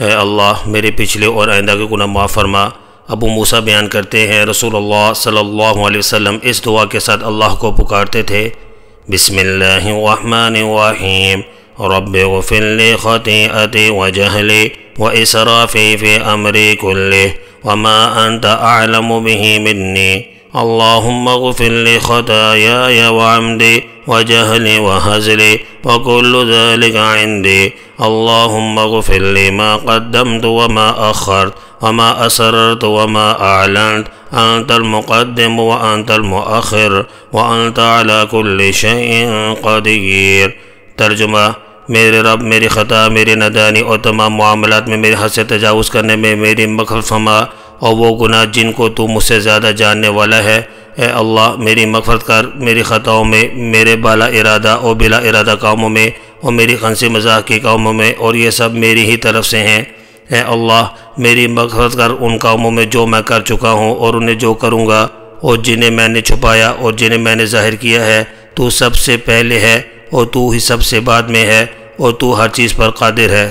اے اللہ میرے پچھلے اور آئندہ کے گناہ معاف فرما۔ ابو موسیٰ بیان کرتے ہیں رسول اللہ صلی اللہ علیہ وسلم اس دعا کے ساتھ اللہ کو پکارتے تھے، بسم اللہ الرحمن الرحیم، رب اغفر لی خطیئتی وجہلی واسرافی فی امری کلہ وما انت اعلم به منی، اللہم اغفر لی خطایای وعمدی وجہلی وہزلی وکل ذلک عندی، اللہم اغفر لی ما قدمت وما اخرت وما اسررت وما اعلنت، انت المقدم وانت المؤخر وانت على كل شيء قدیر۔ ترجمہ، میرے رب میری خطا، میری نادانی اور تمام معاملات میں میری حد سے تجاوز کرنے میں میری مغفرت فرما، اور وہ گناہ جن کو تو مجھ سے زیادہ جاننے والا ہے۔ اے اللہ میری مغفرت کر، میری خطاؤں میں، میرے بالا ارادہ اور بلا ارادہ کاموں میں، اور میری ہنسی مذاق کی کاموں میں، اور یہ سب میری ہی طرف سے ہیں۔ اے اللہ میری مغفرت کر ان کاموں میں جو میں کر چکا ہوں اور انہیں جو کروں گا، اور جنہیں میں نے چھپایا اور جنہیں میں نے ظاہر کیا ہے۔ تو سب سے پہلے ہے اور تو ہی سب سے بعد میں ہے، اور تو ہر چیز پر قادر ہے۔